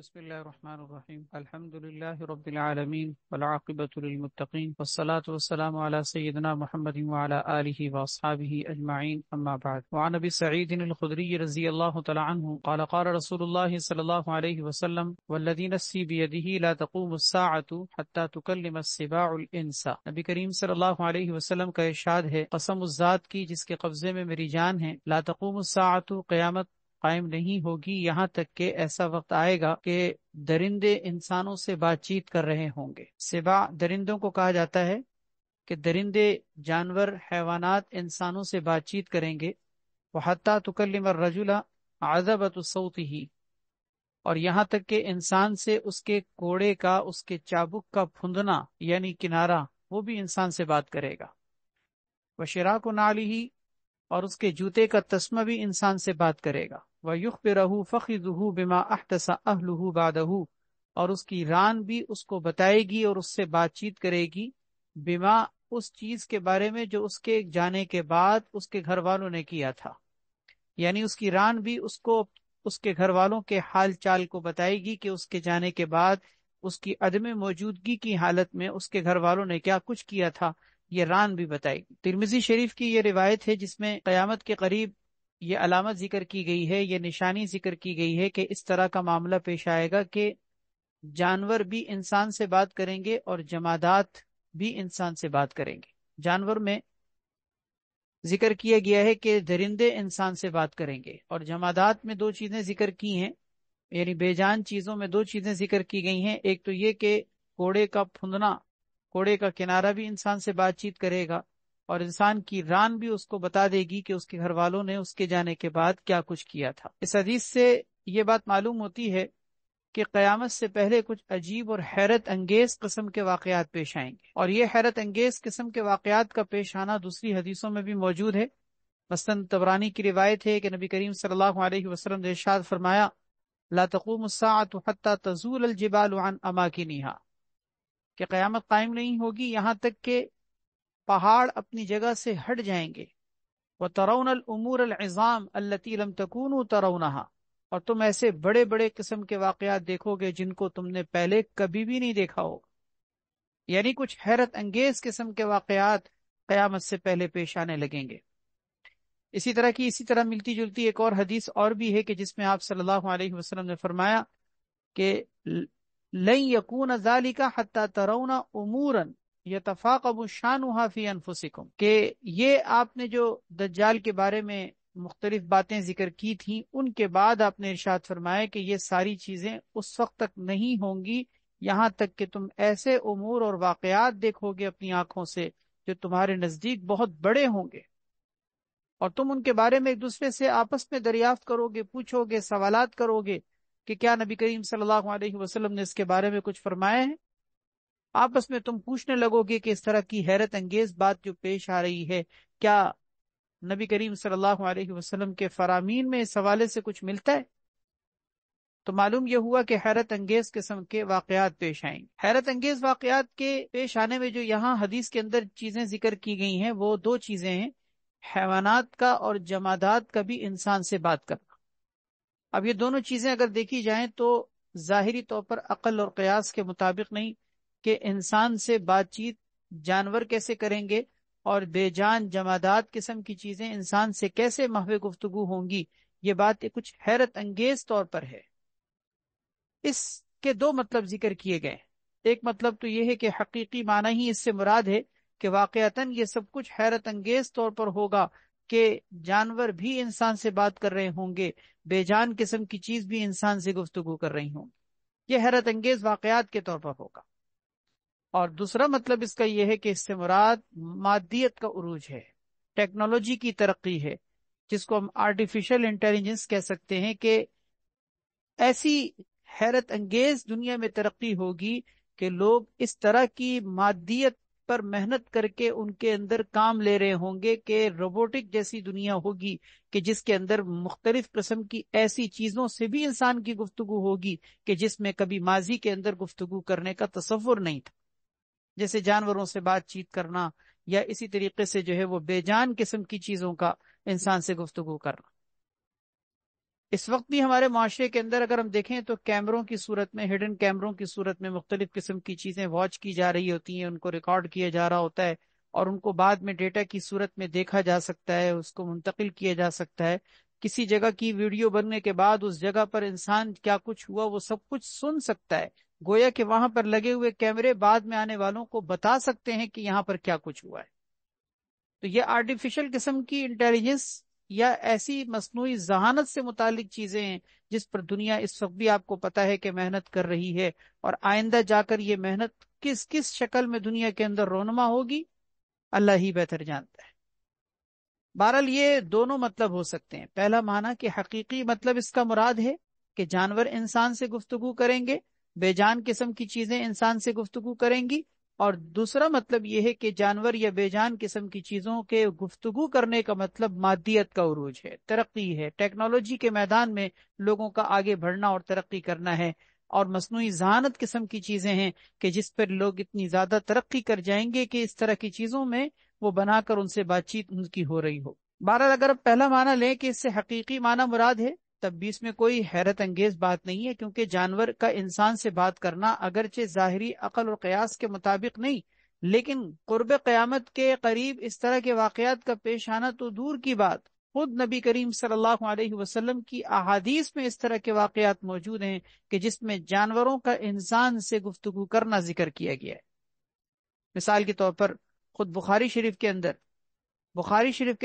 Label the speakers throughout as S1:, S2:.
S1: بسم الله الرحمن الرحيم الحمد لله رب العالمين والعاقبة للمتقين والصلاة والسلام على سيدنا محمد وعلى آله وأصحابه أجمعين أما بعد وعن أبي سعيد الخدري رضي الله تعالى عنه قال قال رسول الله صلى الله عليه وسلم والذي نفسي بيده لا تقوم الساعة حتى تكلم السباع الإنس۔ نبی کریم صلی اللہ علیہ وسلم کا ارشاد ہے، قسم اس ذات کی جس کے قبضے میں میری جان ہے، لا تقوم الساعة، قیامت قائم نہیں ہوگی یہاں تک کہ ایسا وقت آئے گا کہ درندے انسانوں سے بات چیت کر رہے ہوں گے۔ سبا درندوں کو کہا جاتا ہے کہ درندے، جانور، حیوانات انسانوں سے بات چیت کریں گے۔ وَحَتَّى تُكَلِّمَ الرَّجُلَ عَذَبَةُ صَوْتِهِ، اور یہاں تک کہ انسان سے اس کے کوڑے کا، اس کے چابک کا پھندنا یعنی کنارہ، وہ بھی انسان سے بات کرے گا۔ وَشِرَاكُ نَعْلِهِ، اور اس کے جوتے کا تسمہ بھی انسان سے بات کرے گا۔ وَيُخْبِرَهُ فَخِذُهُ بِمَا أَحْدَثَ أَهْلُهُ بَعْدَهُ، اور اس کی ران بھی اس کو بتائے گی اور اس سے بات چیت کرے گی، بما، اس چیز کے بارے میں جو اس کے جانے کے بعد اس کے گھر والوں نے کیا تھا، یعنی اس کی ران بھی اس کو اس کے گھر والوں کے حال چال کو بتائے گی کہ اس کے جانے کے بعد اس کی عدم موجودگی کی حالت میں اس کے گھر والوں نے کیا کچھ کیا تھا، یہ ران بھی بتائے گی۔ ترمذی شریف کی یہ روایت ہے جس میں قیامت کے قریب یہ علامت ذکر کی گئی ہے، یہ نشانی ذکر کی گئی ہے کہ اس طرح کا معاملہ پیش آئے گا کہ جانور بھی انسان سے بات کریں گے اور جمادات بھی انسان سے بات کریں گے۔ جانور میں ذکر کیا گیا ہے کہ درندے انسان سے بات کریں گے، اور جمادات میں دو چیزیں ذکر کی ہیں، یعنی بے جان چیزوں میں دو چیزیں ذکر کی گئی ہیں۔ ایک تو یہ کہ کوڑے کا پھندنا، کوڑے کا کنارہ بھی انسان سے بات چیت کرے گا، اور انسان کی ران بھی اس کو بتا دے گی کہ اس کے گھر والوں نے اس کے جانے کے بعد کیا کچھ کیا تھا۔ اس حدیث سے یہ بات معلوم ہوتی ہے کہ قیامت سے پہلے کچھ عجیب اور حیرت انگیز قسم کے واقعات پیش آئیں گے، اور یہ حیرت انگیز قسم کے واقعات کا پیش آنا دوسری حدیثوں میں بھی موجود ہے۔ مثلاً طبرانی کی روایت ہے کہ نبی کریم صلی اللہ علیہ وسلم نے ارشاد فرمایا، لا تقوم الساعة حتى تزول الجبال عن اماکنها، کہ قیامت قائم نہیں ہوگی یہاں تک کہ پہاڑ اپنی جگہ سے ہٹ جائیں گے۔ وَتَرَوْنَ الْأُمُورَ الْعِظَامَ الَّتِي لَمْ تَكُونُوا تَرَوْنَهَا، اور تم ایسے بڑے بڑے قسم کے واقعات دیکھو گے جن کو تم نے پہلے کبھی بھی نہیں دیکھا ہوگا، یعنی کچھ حیرت انگیز قسم کے واقعات قیامت سے پہلے پیش آنے لگیں گے۔ اسی طرح ملتی جلتی ایک اور حدیث اور بھی ہے کہ جس میں آپ صلی اللہ علیہ وسلم نے فرمایا کہ لن یکون ذالک حتی ترون امورا یتفاقم شانها فی انفسکم، کہ یہ آپ نے جو دجال کے بارے میں مختلف باتیں ذکر کی تھیں، ان کے بعد آپ نے ارشاد فرمایا کہ یہ ساری چیزیں اس وقت تک نہیں ہوں گی یہاں تک کہ تم ایسے امور اور واقعات دیکھو گے اپنی آنکھوں سے جو تمہارے نزدیک بہت بڑے ہوں گے، اور تم ان کے بارے میں ایک دوسرے سے آپس میں دریافت کرو گے، پوچھو گے، سوالات کرو گے کہ کیا نبی کریم صلی اللہ علیہ وسلم نے اس کے بارے میں کچھ فرمایا ہے۔ آپس میں تم پوچھنے لگو گے کہ اس طرح کی حیرت انگیز بات جو پیش آ رہی ہے، کیا نبی کریم صلی اللہ علیہ وسلم کے فرامین میں اس حوالے سے کچھ ملتا ہے؟ تو معلوم یہ ہوا کہ حیرت انگیز قسم کے واقعات پیش آئیں گے۔ حیرت انگیز واقعات کے پیش آنے میں جو یہاں حدیث کے اندر چیزیں ذکر کی گئی ہیں وہ دو چیزیں ہیں، حیوانات کا اور جمادات کا بھی انسان سے بات کرنا۔ اب یہ دونوں چیزیں اگر دیکھی جائیں تو ظاہری طور پر عقل اور قیاس کے مطابق نہیں کہ انسان سے بات چیت جانور کیسے کریں گے، اور بے جان جمادات قسم کی چیزیں انسان سے کیسے محو گفتگو ہوں گی، یہ بات کچھ حیرت انگیز طور پر ہے۔ اس کے دو مطلب ذکر کیے گئے، ایک مطلب تو یہ ہے کہ حقیقی معنی ہی اس سے مراد ہے کہ واقعتاً یہ سب کچھ حیرت انگیز طور پر ہوگا کہ جانور بھی انسان سے بات کر رہے ہوں گے، بے جان قسم کی چیز بھی انسان سے گفتگو کر رہی ہوں گی، یہ حیرت انگیز واقعات کے طور پر ہوگا۔ اور دوسرا مطلب اس کا یہ ہے کہ اس سے مراد مادیت کا عروج ہے، ٹیکنالوجی کی ترقی ہے، جس کو ہم آرٹیفیشل انٹیلیجنس کہہ سکتے ہیں، کہ ایسی حیرت انگیز دنیا میں ترقی ہوگی کہ لوگ اس طرح کی مادیت پر محنت کر کے ان کے اندر کام لے رہے ہوں گے کہ روبوٹک جیسی دنیا ہوگی کہ جس کے اندر مختلف قسم کی ایسی چیزوں سے بھی انسان کی گفتگو ہوگی کہ جس میں کبھی ماضی کے اندر گفتگو کرنے کا تصور نہیں تھا، جیسے جانوروں سے بات چیت کرنا، یا اسی طریقے سے جو ہے وہ بے جان قسم کی چیزوں کا انسان سے گفتگو کرنا۔ اس وقت بھی ہمارے معاشرے کے اندر اگر ہم دیکھیں تو کیمروں کی صورت میں، ہڈن کیمروں کی صورت میں مختلف قسم کی چیزیں واچ کی جا رہی ہوتی ہیں، ان کو ریکارڈ کیا جا رہا ہوتا ہے، اور ان کو بعد میں ڈیٹا کی صورت میں دیکھا جا سکتا ہے، اس کو منتقل کیا جا سکتا ہے۔ کسی جگہ کی ویڈیو بننے کے بعد اس جگہ پر انسان کیا کچھ ہوا وہ سب کچھ سن سکتا ہے، گویا کہ وہاں پر لگے ہوئے کیمرے بعد میں آنے والوں کو بتا سکتے ہیں کہ یہاں پر کیا کچھ ہوا ہے۔ تو یہ آرٹیفیشل قسم کی انٹیلیجنس یا ایسی مصنوعی ذہانت سے متعلق چیزیں ہیں جس پر دنیا اس وقت بھی آپ کو پتا ہے کہ محنت کر رہی ہے، اور آئندہ جا کر یہ محنت کس کس شکل میں دنیا کے اندر رونما ہوگی اللہ ہی بہتر جانتا ہے۔ بہرحال یہ دونوں مطلب ہو سکتے ہیں۔ پہلا معنی کہ حقیقی مطلب اس کا مراد ہے کہ جانور انسان سے گفتگو کریں گے، بے جان قسم کی چیزیں انسان سے گفتگو کریں گی، اور دوسرا مطلب یہ ہے کہ جانور یا بے جان قسم کی چیزوں کے گفتگو کرنے کا مطلب مادیت کا عروج ہے، ترقی ہے، ٹیکنالوجی کے میدان میں لوگوں کا آگے بڑھنا اور ترقی کرنا ہے، اور مصنوعی ذہانت قسم کی چیزیں ہیں کہ جس پر لوگ اتنی زیادہ ترقی کر جائیں گے کہ اس طرح کی چیزوں میں وہ بنا کر ان سے بات چیت ان کی ہو رہی ہو۔ بہرحال اگر اب پہلا معنی لیں کہ اس سے حقیقی معنی مراد ہے، تب بھی اس میں کوئی حیرت انگیز بات نہیں ہے، کیونکہ جانور کا انسان سے بات کرنا اگرچہ ظاہری عقل اور قیاس کے مطابق نہیں، لیکن قرب قیامت کے قریب اس طرح کے واقعات کا پیش آنا تو دور کی بات، خود نبی کریم صلی اللہ علیہ وسلم کی احادیث میں اس طرح کے واقعات موجود ہیں کہ جس میں جانوروں کا انسان سے گفتگو کرنا ذکر کیا گیا ہے۔ مثال کے طور پر خود بخاری شریف کے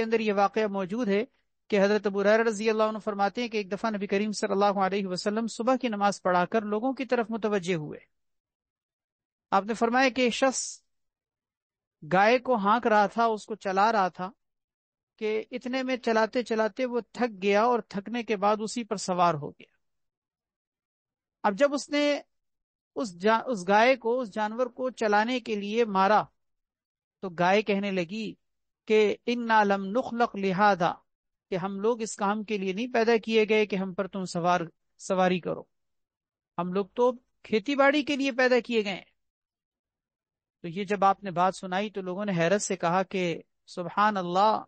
S1: اندر یہ واقعہ موجود ہے کہ حضرت ابو ہریرہ رضی اللہ عنہ فرماتے ہیں کہ ایک دفعہ نبی کریم صلی اللہ علیہ وسلم صبح کی نماز پڑھا کر لوگوں کی طرف متوجہ ہوئے۔ آپ نے فرمایا کہ ایک شخص گائے کو ہانک رہا تھا، اس کو چلا رہا تھا، کہ اتنے میں چلاتے چلاتے وہ تھک گیا، اور تھکنے کے بعد اسی پر سوار ہو گیا۔ اب جب اس نے اس گائے کو، اس جانور کو چلانے کے لیے مارا تو گائے کہنے لگی کہ انا لم نخلق لہذا، کہ ہم لوگ اس کام کے لیے نہیں پیدا کیے گئے کہ ہم پر تم سواری کرو، ہم لوگ تو کھیتی باڑی کے لیے پیدا کیے گئے ہیں۔ تو یہ جب آپ نے بات سنائی تو لوگوں نے حیرت سے کہا کہ سبحان اللہ،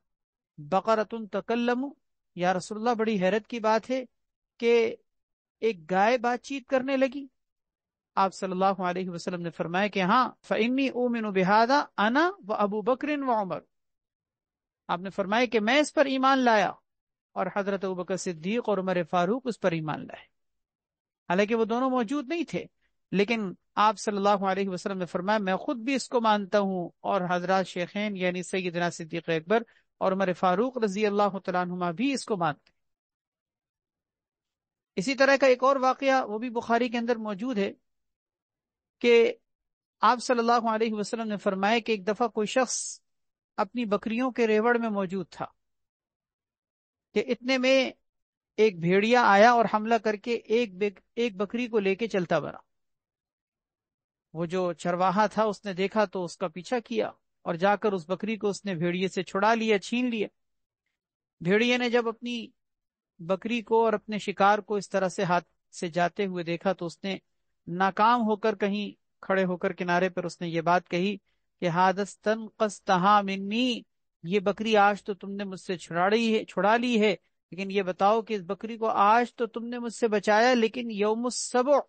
S1: بقرۃ تکلم، یا رسول اللہ بڑی حیرت کی بات ہے کہ ایک گائے بات چیت کرنے لگی۔ آپ صلی اللہ علیہ وسلم نے فرمایا کہ ہاں، فإنی أؤمن بہذا انا و ابو بکر و عمر، آپ نے فرمایا کہ میں اس پر ایمان لایا اور حضرت ابوبکر صدیق اور عمر فاروق اس پر ایمان لائے۔ حالانکہ وہ دونوں موجود نہیں تھے، لیکن آپ صلی اللہ علیہ وسلم نے فرمایا میں خود بھی اس کو مانتا ہوں، اور حضرات شیخین یعنی سیدنا صدیق اکبر اور عمر فاروق رضی اللہ تعالیٰ عنہما بھی اس کو مانتے ہیں۔ اسی طرح کا ایک اور واقعہ وہ بھی بخاری کے اندر موجود ہے کہ آپ صلی اللہ علیہ وسلم نے فرمایا کہ ایک دفعہ کوئی شخص اپنی بکریوں کے ریوڑ میں موجود تھا کہ اتنے میں ایک بھیڑیا آیا اور حملہ کر کے ایک بکری کو لے کے چلتا بنا۔ وہ جو چرواہا تھا اس نے دیکھا تو اس کا پیچھا کیا، اور جا کر اس بکری کو اس نے بھیڑیے سے چھڑا لیا، چھین لیا۔ بھیڑیے نے جب اپنی بکری کو اور اپنے شکار کو اس طرح سے ہاتھ سے جاتے ہوئے دیکھا تو اس نے ناکام ہو کر کہیں کھڑے ہو کر کنارے پر اس نے یہ بات کہی کہ حادث تنقصتہا منی، یہ بکری آج تو تم نے مجھ سے چھڑا لی ہے، لیکن یہ بتاؤ کہ اس بکری کو آج تو تم نے مجھ سے بچایا، لیکن یوم السبع،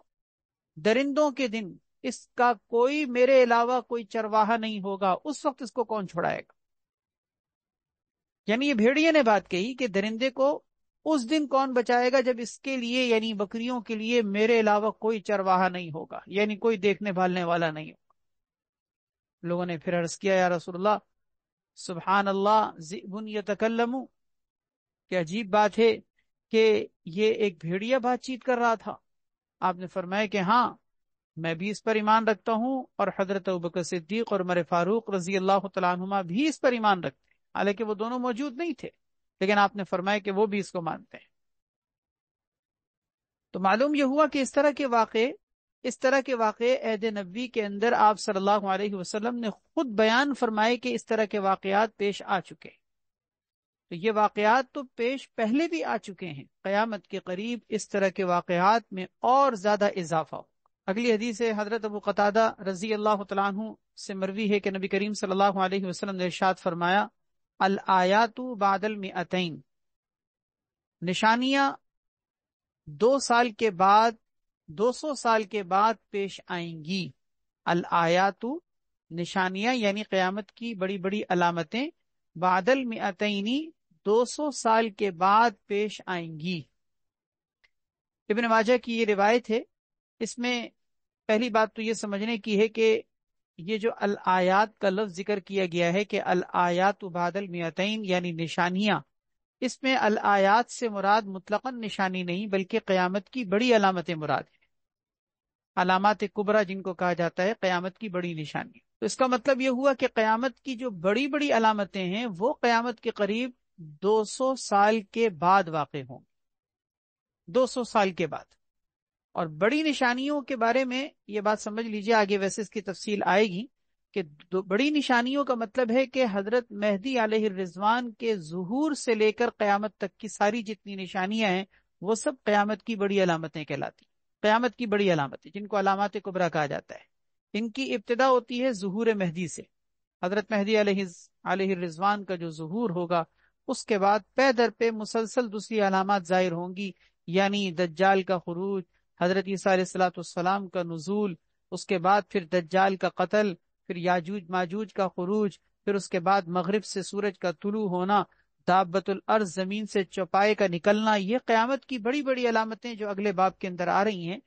S1: درندوں کے دن، اس کا کوئی میرے علاوہ کوئی چرواہا نہیں ہوگا، اس وقت اس کو کون چھڑائے گا؟ یعنی یہ بھیڑیے نے بات کہی کہ درندے کو اس دن کون بچائے گا جب اس کے لیے یعنی بکریوں کے لیے میرے علاوہ کوئی چرواہا نہیں ہوگا، یعنی کوئی دیکھنے بھالنے والا نہیں ہوگا۔ لوگوں نے پھر عرض کیا یا رسول اللہ، سبحان اللہ، ذئب یتکلم، کہ عجیب بات ہے کہ یہ ایک بھیڑیا بات چیت کر رہا تھا۔ آپ نے فرمایا کہ ہاں، میں بھی اس پر ایمان رکھتا ہوں، اور حضرت ابوبکر صدیق اور عمر فاروق رضی اللہ تعالیٰ عنہما بھی اس پر ایمان رکھتے ہیں، حالانکہ وہ دونوں موجود نہیں تھے، لیکن آپ نے فرمایا کہ وہ بھی اس کو مانتے ہیں۔ تو معلوم یہ ہوا کہ اس طرح کے واقعے عہد نبوی کے اندر آپ صلی اللہ علیہ وسلم نے خود بیان فرمائے کہ اس طرح کے واقعات پیش آ چکے۔ تو یہ واقعات تو پیش پہلے بھی آ چکے ہیں، قیامت کے قریب اس طرح کے واقعات میں اور زیادہ اضافہ ہو۔ اگلی حدیث ہے حضرت ابو قتادہ رضی اللہ تعالیٰ عنہ سے مروی ہے کہ نبی کریم صلی اللہ علیہ وسلم نے ارشاد فرمایا، الآیات بعد المئتین، نشانیاں 2 سال کے بعد 200 سال کے بعد پیش آئیں گی. الآیات نشانیاں یعنی قیامت کی بڑی بڑی علامتیں، بعد المئتین 200 سال کے بعد پیش آئیں گی. ابن ماجہ کی یہ روایت ہے. اس میں پہلی بات تو یہ سمجھنے کی ہے کہ یہ جو الآیات کا لفظ ذکر کیا گیا ہے کہ الآیات بعد المئتین یعنی نشانیاں، اس میں الآیات سے مراد مطلقاً نشانی نہیں بلکہ قیامت کی بڑی علامتیں مراد ہیں. علامات کبریٰ جن کو کہا جاتا ہے، قیامت کی بڑی نشانی. تو اس کا مطلب یہ ہوا کہ قیامت کی جو بڑی بڑی علامتیں ہیں وہ قیامت کے قریب 200 سال کے بعد واقع ہوں. 200 سال کے بعد. اور بڑی نشانیوں کے بارے میں یہ بات سمجھ لیجئے، آگے ویسے اس کی تفصیل آئے گی کہ بڑی نشانیوں کا مطلب ہے کہ حضرت مہدی علیہ الرضوان کے ظہور سے لے کر قیامت تک کی ساری جتنی نشانیاں ہیں وہ سب قیامت کی بڑی علامتیں کہلاتی. قیامت کی بڑی علامتیں جن کو علامات کبریٰ کہا جاتا ہے، ان کی ابتدا ہوتی ہے ظہور مہدی سے. حضرت مہدی علیہ الرضوان کا جو ظہور ہوگا اس کے بعد پے در پہ مسلسل دوسری علامات ظاہر ہوں گی، یعنی دجال کا خروج، حضرت عیسیٰ علیہ الصلوۃ والسلام کا نزول، اس کے بعد پھر دجال کا قتل، پھر یاجوج ماجوج کا خروج، پھر اس کے بعد مغرب سے سورج کا طلوع ہونا، دابت الارض زمین سے چوپائے کا نکلنا. یہ قیامت کی بڑی بڑی علامتیں جو اگلے باب کے اندر آ رہی ہیں،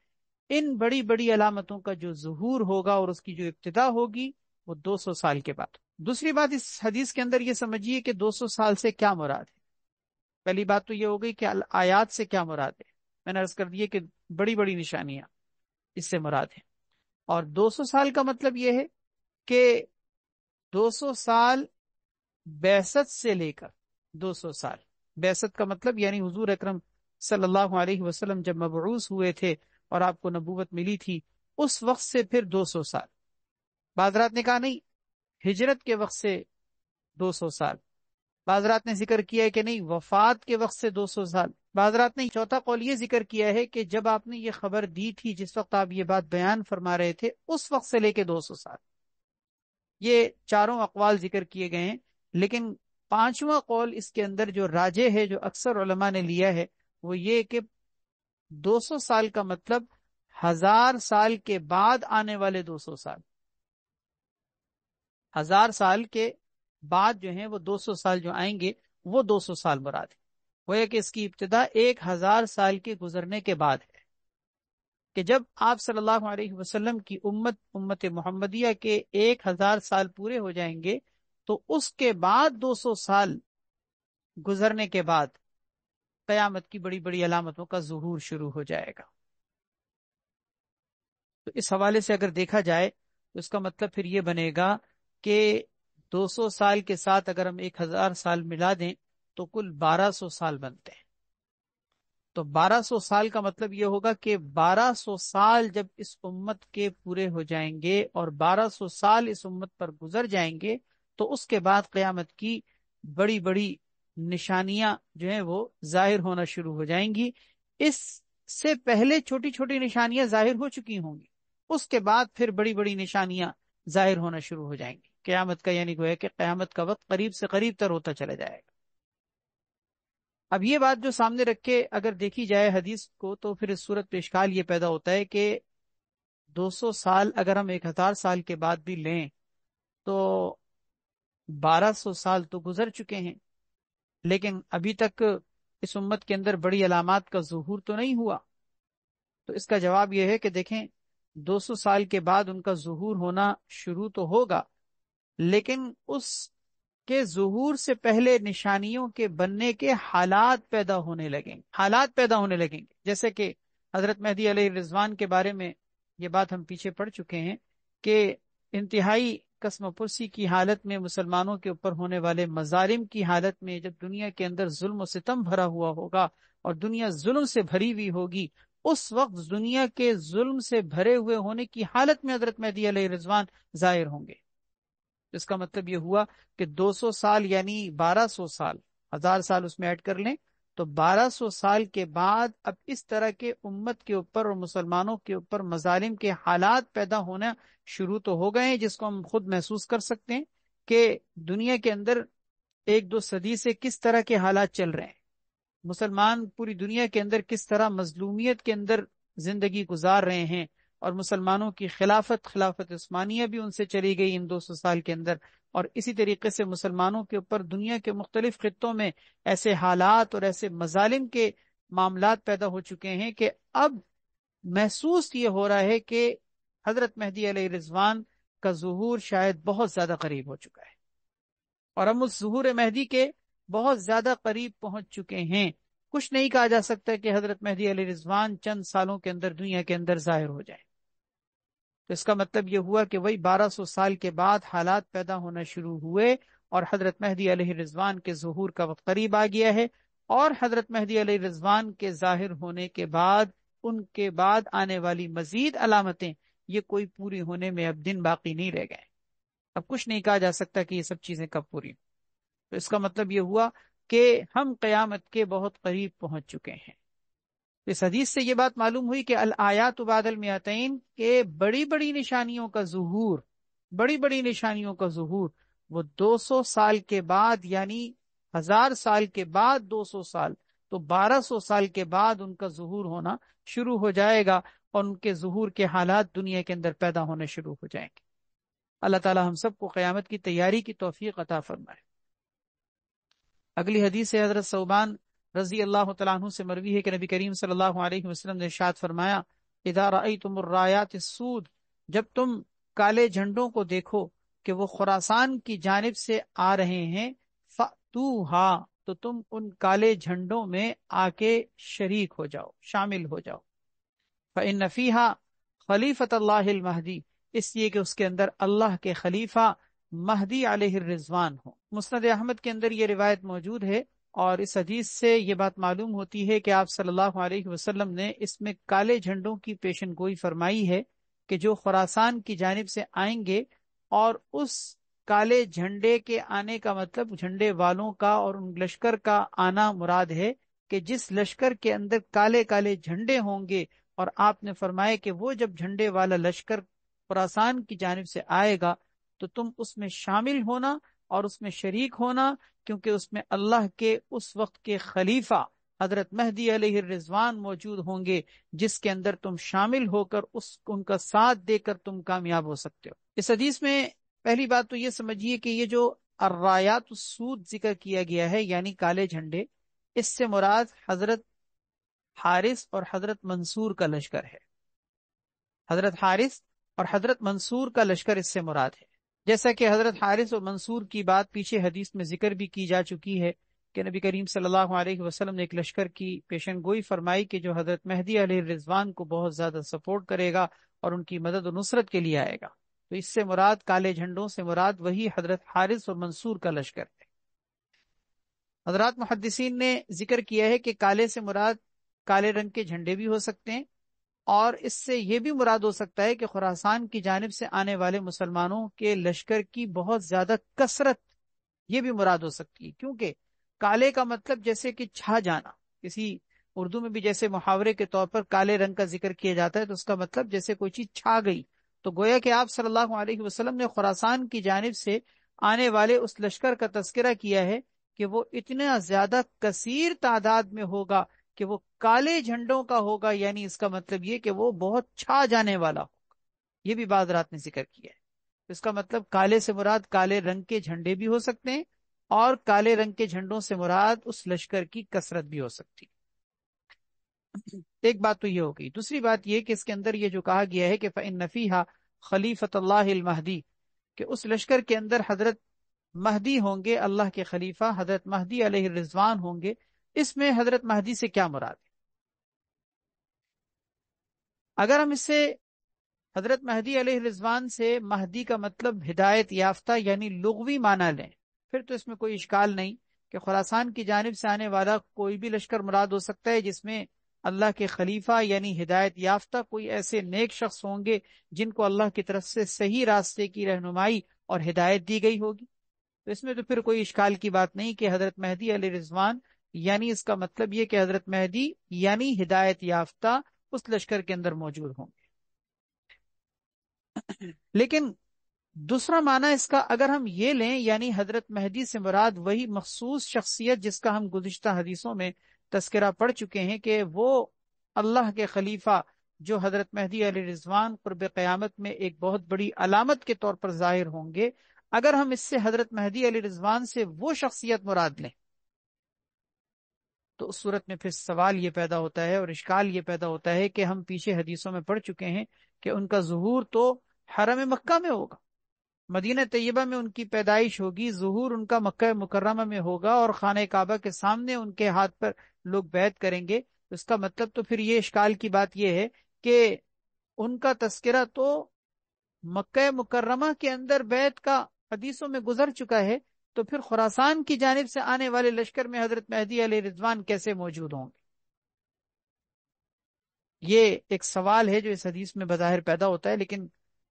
S1: ان بڑی بڑی علامتوں کا جو ظہور ہوگا اور اس کی جو ابتدا ہوگی وہ 200 سال کے بعد. دوسری بات اس حدیث کے اندر یہ سمجھیے کہ 200 سال سے کیا مراد ہے. پہلی بات تو یہ ہو گئی کہ آیات سے کیا مراد ہے. میں نے عرض کر دی کہ بڑی بڑی نشانیاں اس سے مراد ہیں. اور 200 سال کا مطلب یہ ہے کہ 200 سال بعثت سے لے کر 200 سال. بعثت کا مطلب یعنی حضور اکرم صلی اللہ علیہ وسلم جب مبعوث ہوئے تھے اور آپ کو نبوت ملی تھی اس وقت سے پھر 200 سال. بعض رات نے کہا نہیں، ہجرت کے وقت سے 200 سال. بعض رات نے ذکر کیا ہے کہ نہیں، وفات کے وقت سے 200 سال. بعض رات نے چوتھا قول یہ ذکر کیا ہے کہ جب آپ نے یہ خبر دی تھی، جس وقت آپ یہ بات بیان فرما رہے تھے، اس وقت سے لے کے 200 سال. یہ چاروں اقوال ذکر کیے گئے ہیں، لیکن پانچواں قول اس کے اندر جو راجح ہے، جو اکثر علماء نے لیا ہے، وہ یہ کہ 200 سال کا مطلب 1000 سال کے بعد آنے والے 200 سال. 1000 سال کے بعد جو ہیں وہ 200 سال جو آئیں گے وہ 200 سال مراد ہے. وہ ہے کہ اس کی ابتدا 1000 سال کے گزرنے کے بعد ہے، کہ جب آپ صلی اللہ علیہ وسلم کی امت محمدیہ کے 1000 سال پورے ہو جائیں گے تو اس کے بعد 200 سال گزرنے کے بعد قیامت کی بڑی بڑی علامتوں کا ظہور شروع ہو جائے گا. تو اس حوالے سے اگر دیکھا جائے تو اس کا مطلب پھر یہ بنے گا کہ 200 سال کے ساتھ اگر ہم 1000 سال ملا دیں تو کل 1200 سال بنتے ہیں. تو 1200 سال کا مطلب یہ ہوگا کہ 1200 سال جب اس امت کے پورے ہو جائیں گے اور 1200 سال اس امت پر گزر جائیں گے تو اس کے بعد قیامت کی بڑی بڑی نشانیاں جو ہیں وہ ظاہر ہونا شروع ہو جائیں گی. اس سے پہلے چھوٹی چھوٹی نشانیاں ظاہر ہو چکی ہوں گی، اس کے بعد پھر بڑی بڑی نشانیاں ظاہر ہونا شروع ہو جائیں گی قیامت کا. یعنی گویا کہ قیامت کا وقت قریب سے قریب تر ہوتا چلا جائے گا. اب یہ بات جو سامنے رکھ کے اگر دیکھی جائے حدیث کو تو پھر اس صورت پہ اشکال یہ پیدا ہوتا ہے کہ 200 سال اگر ہم 1000 سال کے بعد بھی لیں تو 1200 سال تو گزر چکے ہیں، لیکن ابھی تک اس امت کے اندر بڑی علامات کا ظہور تو نہیں ہوا. تو اس کا جواب یہ ہے کہ دیکھیں 200 سال کے بعد ان کا ظہور ہونا شروع تو ہوگا، لیکن اس کے ظہور سے پہلے نشانیوں کے بننے کے حالات پیدا ہونے لگیں گے. جیسے کہ حضرت مہدی علیہ الرضوان کے بارے میں یہ بات ہم پیچھے پڑ چکے ہیں کہ انتہائی قسم و پرسی کی حالت میں، مسلمانوں کے اوپر ہونے والے مظالم کی حالت میں، جب دنیا کے اندر ظلم و ستم بھرا ہوا ہوگا اور دنیا ظلم سے بھری ہوئی ہوگی، اس وقت دنیا کے ظلم سے بھرے ہوئے ہونے کی حالت میں حضرت مہدی علیہ الرضوان ظاہر ہوں گے. اس کا مطلب یہ ہوا کہ 200 سال یعنی 1200 سال، 1000 سال اس میں ایڈ کر لیں تو 1200 سال کے بعد اب اس طرح کے امت کے اوپر اور مسلمانوں کے اوپر مظالم کے حالات پیدا ہونا شروع تو ہو گئے ہیں، جس کو ہم خود محسوس کر سکتے ہیں کہ دنیا کے اندر 1-2 صدی سے کس طرح کے حالات چل رہے ہیں. مسلمان پوری دنیا کے اندر کس طرح مظلومیت کے اندر زندگی گزار رہے ہیں، اور مسلمانوں کی خلافت عثمانیہ بھی ان سے چلی گئی ان 200 سال کے اندر، اور اسی طریقے سے مسلمانوں کے اوپر دنیا کے مختلف خطوں میں ایسے حالات اور ایسے مظالم کے معاملات پیدا ہو چکے ہیں کہ اب محسوس یہ ہو رہا ہے کہ حضرت مہدی علیہ رضوان کا ظہور شاید بہت زیادہ قریب ہو چکا ہے، اور ہم اس ظہور مہدی کے بہت زیادہ قریب پہنچ چکے ہیں۔ کچھ نہیں کہا جا سکتا کہ حضرت مہدی علیہ رضوان چند سالوں کے اندر دنیا کے اندر ظاہر ہو جائے، تو اس کا مطلب یہ ہوا کہ وہی 1200 سال کے بعد حالات پیدا ہونا شروع ہوئے، اور حضرت مہدی علیہ رضوان کے ظہور کا وقت قریب آ گیا ہے، اور حضرت مہدی علیہ رضوان کے ظاہر ہونے کے بعد ان کے بعد آنے والی مزید علامتیں یہ کوئی پوری ہونے میں اب دن باقی نہیں رہ گئے۔ اب کچھ نہیں کہا جا سکتا کہ یہ سب چیزیں کب پوری ہوں۔ تو اس کا مطلب یہ ہوا کہ ہم قیامت کے بہت قریب پہنچ چکے ہیں۔ اس حدیث سے یہ بات معلوم ہوئی کہ الآیات بعد المئتین کے بڑی بڑی نشانیوں کا ظہور، بڑی بڑی نشانیوں کا ظہور وہ 200 سال کے بعد، یعنی 1000 سال کے بعد 200 سال، تو 1200 سال کے بعد ان کا ظہور ہونا شروع ہو جائے گا، اور ان کے ظہور کے حالات دنیا کے اندر پیدا ہونے شروع ہو جائیں گے۔ اللہ تعالی ہم سب کو قیامت کی تیاری کی توفیق عطا فرمائے۔ اگلی حدیث ہے حضرت ثوبان رضی اللہ تعالیٰ عنہ سے مروی ہے کہ نبی کریم صلی اللہ علیہ وسلم نے ارشاد فرمایا، اذا رأیتم الرایات السود، جب تم کالے جھنڈوں کو دیکھو کہ وہ خراسان کی جانب سے آ رہے ہیں، فأتوها، تو تم ان کالے جھنڈوں میں آ کے شریک ہو جاؤ، شامل ہو جاؤ۔ فإن فیہا خلیفۃ اللہ المہدی، اس لیے کہ اس کے اندر اللہ کے خلیفہ مہدی علیہ الرضوان ہو۔ مسند احمد کے اندر یہ روایت موجود ہے، اور اس حدیث سے یہ بات معلوم ہوتی ہے کہ آپ صلی اللہ علیہ وسلم نے اس میں کالے جھنڈوں کی پیشن گوئی فرمائی ہے کہ جو خراسان کی جانب سے آئیں گے، اور اس کالے جھنڈے کے آنے کا مطلب جھنڈے والوں کا اور ان لشکر کا آنا مراد ہے کہ جس لشکر کے اندر کالے کالے جھنڈے ہوں گے، اور آپ نے فرمایا کہ وہ جب جھنڈے والا لشکر خراسان کی جانب سے آئے گا تو تم اس میں شامل ہونا اور اس میں شریک ہونا، کیونکہ اس میں اللہ کے اس وقت کے خلیفہ حضرت مہدی علیہ الرضوان موجود ہوں گے، جس کے اندر تم شامل ہو کر ان کا ساتھ دے کر تم کامیاب ہو سکتے ہو۔ اس حدیث میں پہلی بات تو یہ سمجھیے کہ یہ جو الرایات السود ذکر کیا گیا ہے، یعنی کالے جھنڈے، اس سے مراد حضرت حارث اور حضرت منصور کا لشکر ہے۔ حضرت حارث اور حضرت منصور کا لشکر اس سے مراد ہے، جیسا کہ حضرت حارث اور منصور کی بات پیچھے حدیث میں ذکر بھی کی جا چکی ہے کہ نبی کریم صلی اللہ علیہ وسلم نے ایک لشکر کی پیشن گوئی فرمائی کہ جو حضرت مہدی علیہ الرضوان کو بہت زیادہ سپورٹ کرے گا اور ان کی مدد و نصرت کے لیے آئے گا۔ تو اس سے مراد کالے جھنڈوں سے مراد وہی حضرت حارث اور منصور کا لشکر ہے۔ حضرات محدثین نے ذکر کیا ہے کہ کالے سے مراد کالے رنگ کے جھنڈے بھی ہو سکتے ہیں، اور اس سے یہ بھی مراد ہو سکتا ہے کہ خراسان کی جانب سے آنے والے مسلمانوں کے لشکر کی بہت زیادہ کثرت، یہ بھی مراد ہو سکتی ہے، کیونکہ کالے کا مطلب جیسے کہ چھا جانا، کسی اردو میں بھی جیسے محاورے کے طور پر کالے رنگ کا ذکر کیا جاتا ہے تو اس کا مطلب جیسے کوئی چیز چھا گئی، تو گویا کہ آپ صلی اللہ علیہ وسلم نے خراسان کی جانب سے آنے والے اس لشکر کا تذکرہ کیا ہے کہ وہ اتنا زیادہ کثیر تعداد میں ہوگا کہ وہ کالے جھنڈوں کا ہوگا، یعنی اس کا مطلب یہ کہ وہ بہت چھا جانے والا ہوگا۔ یہ بھی بعض رات نے ذکر کیا ہے۔ اس کا مطلب کالے سے مراد کالے رنگ کے جھنڈے بھی ہو سکتے ہیں، اور کالے رنگ کے جھنڈوں سے مراد اس لشکر کی کثرت بھی ہو سکتی۔ ایک بات تو یہ ہو گئی۔ دوسری بات یہ کہ اس کے اندر یہ جو کہا گیا ہے کہ فإن فیہا خلیفۃ اللہ المہدی، کہ اس لشکر کے اندر حضرت مہدی ہوں گے، اللہ کے خلیفہ حضرت مہدی علیہ الرضوان ہوں گے۔ اس میں حضرت مہدی سے کیا مراد ہے؟ اگر ہم اس سے حضرت مہدی علیہ الرضوان سے مہدی کا مطلب ہدایت یافتہ یعنی لغوی معنی لیں، پھر تو اس میں کوئی اشکال نہیں کہ خراسان کی جانب سے آنے والا کوئی بھی لشکر مراد ہو سکتا ہے جس میں اللہ کے خلیفہ یعنی ہدایت یافتہ کوئی ایسے نیک شخص ہوں گے جن کو اللہ کی طرف سے صحیح راستے کی رہنمائی اور ہدایت دی گئی ہوگی۔ تو اس میں تو پھر کوئی اشکال کی بات نہیں کہ حضرت مہدی علیہ الرضوان، یعنی اس کا مطلب یہ کہ حضرت مہدی یعنی ہدایت یافتہ اس لشکر کے اندر موجود ہوں گے۔ لیکن دوسرا معنی اس کا اگر ہم یہ لیں، یعنی حضرت مہدی سے مراد وہی مخصوص شخصیت جس کا ہم گزشتہ حدیثوں میں تذکرہ پڑھ چکے ہیں کہ وہ اللہ کے خلیفہ جو حضرت مہدی علیہ رضوان قرب قیامت میں ایک بہت بڑی علامت کے طور پر ظاہر ہوں گے، اگر ہم اس سے حضرت مہدی علیہ رضوان سے وہ شخصیت مراد لیں تو اس صورت میں پھر سوال یہ پیدا ہوتا ہے اور اشکال یہ پیدا ہوتا ہے کہ ہم پیچھے حدیثوں میں پڑھ چکے ہیں کہ ان کا ظہور تو حرم مکہ میں ہوگا، مدینہ طیبہ میں ان کی پیدائش ہوگی، ظہور ان کا مکہ مکرمہ میں ہوگا اور خانہ کعبہ کے سامنے ان کے ہاتھ پر لوگ بیعت کریں گے۔ اس کا مطلب تو پھر یہ اشکال کی بات یہ ہے کہ ان کا تذکرہ تو مکہ مکرمہ کے اندر بیعت کا حدیثوں میں گزر چکا ہے، تو پھر خراسان کی جانب سے آنے والے لشکر میں حضرت مہدی علیہ رضوان کیسے موجود ہوں گے؟ یہ ایک سوال ہے جو اس حدیث میں بظاہر پیدا ہوتا ہے، لیکن